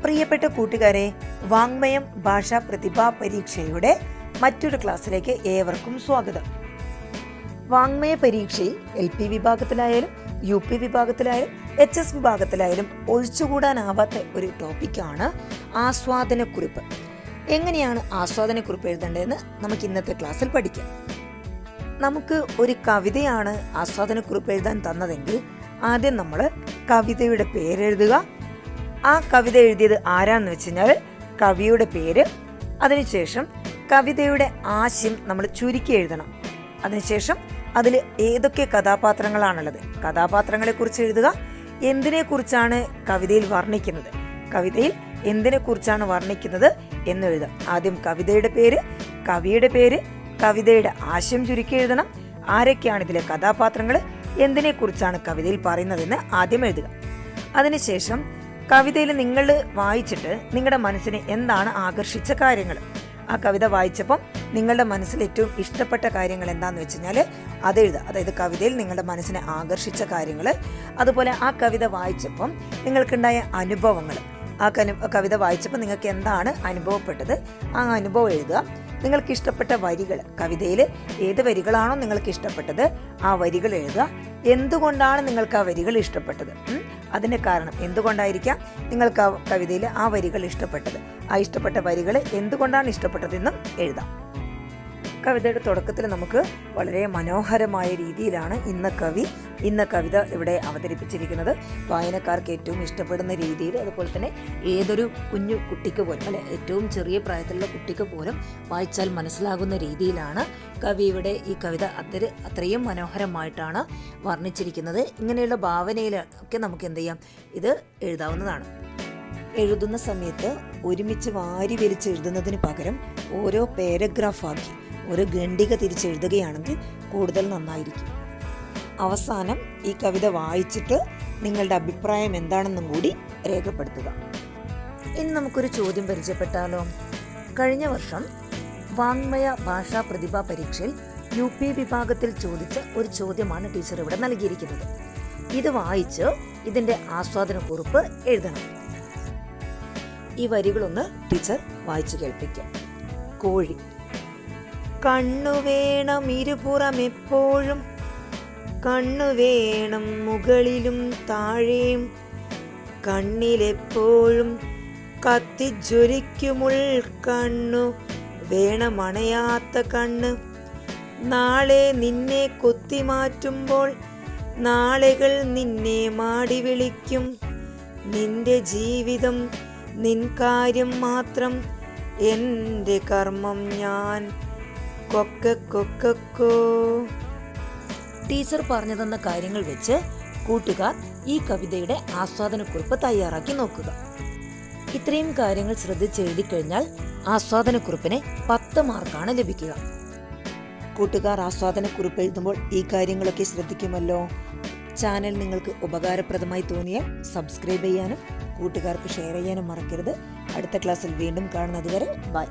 പ്രിയപ്പെട്ട കൂട്ടുകാരെ, വാങ്മയം ഭാഷാ പ്രതിഭാ പരീക്ഷയുടെ മറ്റൊരു ക്ലാസ്സിലേക്ക് ഏവർക്കും സ്വാഗതം. വാങ്മയ പരീക്ഷയിൽ LP വിഭാഗത്തിലായാലും UP വിഭാഗത്തിലായാലും HS വിഭാഗത്തിലായാലും ഒഴിച്ചുകൂടാനാവാത്ത ഒരു ടോപ്പിക്കാണ് ആസ്വാദനക്കുറിപ്പ്. എങ്ങനെയാണ് ആസ്വാദനക്കുറിപ്പ് എഴുതേണ്ടതെന്ന് നമുക്ക് ഇന്നത്തെ ക്ലാസ്സിൽ പഠിക്കാം. നമുക്ക് ഒരു കവിതയാണ് ആസ്വാദനക്കുറിപ്പ് എഴുതാൻ തന്നതെങ്കിൽ ആദ്യം നമ്മൾ കവിതയുടെ പേരെഴുതുക. ആ കവിത എഴുതിയത് ആരാന്ന് വെച്ച് കഴിഞ്ഞാൽ കവിയുടെ പേര്, അതിനുശേഷം കവിതയുടെ ആശയം നമ്മൾ ചുരുക്കി എഴുതണം. അതിനുശേഷം അതിൽ ഏതൊക്കെ കഥാപാത്രങ്ങളാണുള്ളത്, കഥാപാത്രങ്ങളെക്കുറിച്ച് എഴുതുക. എന്തിനെക്കുറിച്ചാണ് കവിതയിൽ വർണ്ണിക്കുന്നത്, കവിതയിൽ എന്തിനെക്കുറിച്ചാണ് വർണ്ണിക്കുന്നത് എന്ന് എഴുതാം. ആദ്യം കവിതയുടെ പേര്, കവിയുടെ പേര്, കവിതയുടെ ആശയം ചുരുക്കി എഴുതണം. ആരൊക്കെയാണ് ഇതിലെ കഥാപാത്രങ്ങൾ, എന്തിനെക്കുറിച്ചാണ് കവിതയിൽ പറയുന്നതെന്ന് ആദ്യം എഴുതുക. അതിനുശേഷം കവിതയിൽ നിങ്ങൾ വായിച്ചിട്ട് നിങ്ങളുടെ മനസ്സിനെ എന്താണ് ആകർഷിച്ച കാര്യങ്ങൾ, ആ കവിത വായിച്ചപ്പം നിങ്ങളുടെ മനസ്സിൽ ഏറ്റവും ഇഷ്ടപ്പെട്ട കാര്യങ്ങൾ എന്താണെന്ന് വെച്ച് കഴിഞ്ഞാൽ അത് എഴുതുക. അതായത് കവിതയിൽ നിങ്ങളുടെ മനസ്സിനെ ആകർഷിച്ച കാര്യങ്ങൾ, അതുപോലെ ആ കവിത വായിച്ചപ്പം നിങ്ങൾക്കുണ്ടായ അനുഭവങ്ങൾ, ആ കവിത വായിച്ചപ്പോൾ നിങ്ങൾക്ക് എന്താണ് അനുഭവപ്പെട്ടത്, ആ അനുഭവം എഴുതുക. നിങ്ങൾക്ക് ഇഷ്ടപ്പെട്ട വരികൾ, കവിതയിൽ ഏത് വരികളാണോ നിങ്ങൾക്ക് ഇഷ്ടപ്പെട്ടത് ആ വരികൾ എഴുതുക. എന്തുകൊണ്ടാണ് നിങ്ങൾക്ക് ആ വരികൾ ഇഷ്ടപ്പെട്ടത്, അതിൻ്റെ കാരണം എന്തുകൊണ്ടായിരിക്കാം നിങ്ങൾക്ക് ആ കവിതയിൽ ആ വരികൾ ഇഷ്ടപ്പെട്ടത്, ആ ഇഷ്ടപ്പെട്ട വരികൾ എന്തുകൊണ്ടാണ് ഇഷ്ടപ്പെട്ടതെന്നും എഴുതാം. കവിതയുടെ തുടക്കത്തിൽ നമുക്ക് വളരെ മനോഹരമായ രീതിയിലാണ് ഇന്ന് കവിത ഇവിടെ അവതരിപ്പിച്ചിരിക്കുന്നത്. വായനക്കാർക്ക് ഏറ്റവും ഇഷ്ടപ്പെടുന്ന രീതിയിൽ, അതുപോലെ തന്നെ ഏതൊരു കുഞ്ഞു കുട്ടിക്ക് പോലും, അല്ലെ ഏറ്റവും ചെറിയ പ്രായത്തിലുള്ള കുട്ടിക്ക് പോലും വായിച്ചാൽ മനസ്സിലാകുന്ന രീതിയിലാണ് കവി ഇവിടെ ഈ കവിത അത്രയും മനോഹരമായിട്ടാണ് വർണ്ണിച്ചിരിക്കുന്നത്. ഇങ്ങനെയുള്ള ഭാവനയിലൊക്കെ നമുക്ക് എന്ത് ചെയ്യാം, ഇത് എഴുതാവുന്നതാണ്. എഴുതുന്ന സമയത്ത് ഒരുമിച്ച് വാരി വലിച്ച് എഴുതുന്നതിന് പകരം ഓരോ പാരഗ്രാഫാക്കി ഒരു ഖണ്ഡിക തിരിച്ചെഴുതുകയാണെങ്കിൽ കൂടുതൽ നന്നായിരിക്കും. അവസാനം ഈ കവിത വായിച്ചിട്ട് നിങ്ങളുടെ അഭിപ്രായം എന്താണെന്നും കൂടി രേഖപ്പെടുത്തുക. ഇനി നമുക്കൊരു ചോദ്യം പരിചയപ്പെട്ടാലോ? കഴിഞ്ഞ വർഷം വാങ്മയ ഭാഷാ പ്രതിഭാ പരീക്ഷയിൽ UP വിഭാഗത്തിൽ ചോദിച്ച ഒരു ചോദ്യമാണ് ടീച്ചർ ഇവിടെ നൽകിയിരിക്കുന്നത്. ഇത് വായിച്ച് ഇതിൻ്റെ ആസ്വാദനക്കുറിപ്പ് എഴുതണം. ഈ വരികളൊന്ന് ടീച്ചർ വായിച്ചു കേൾപ്പിക്കാം. കോഴി. കണ്ണു വേണം ഇരുപുറം എപ്പോഴും, കണ്ണു വേണം മുകളിലും താഴെയും, കണ്ണിലെപ്പോഴും കത്തിജ്വലിക്കുമുൾ കണ്ണു വേണമണയാത്ത കണ്ണ്. നാളെ നിന്നെ കൊത്തിമാറ്റുമ്പോൾ നാളുകൾ നിന്നെ മാടി വിളിക്കും. നിന്റെ ജീവിതം നിൻ കാര്യം മാത്രം, എൻ്റെ കർമ്മം ഞാൻ. കൊക്കോ. ടീച്ചർ പറഞ്ഞു തന്ന കാര്യങ്ങൾ വെച്ച് കൂട്ടുകാർ ഈ കവിതയുടെ ആസ്വാദനക്കുറിപ്പ് തയ്യാറാക്കി നോക്കുക. ഇത്രയും കാര്യങ്ങൾ ശ്രദ്ധിച്ചെഴുതി കഴിഞ്ഞാൽ ആസ്വാദനക്കുറിപ്പിന് 10 മാർക്കാണ് ലഭിക്കുക. കൂട്ടുകാർ ആസ്വാദനക്കുറിപ്പ് എഴുതുമ്പോൾ ഈ കാര്യങ്ങളൊക്കെ ശ്രദ്ധിക്കുമല്ലോ. ചാനൽ നിങ്ങൾക്ക് ഉപകാരപ്രദമായി തോന്നിയാൽ സബ്സ്ക്രൈബ് ചെയ്യാനും കൂട്ടുകാർക്ക് ഷെയർ ചെയ്യാനും മറക്കരുത്. അടുത്ത ക്ലാസ്സിൽ വീണ്ടും കാണുന്നത് വരെ ബൈ.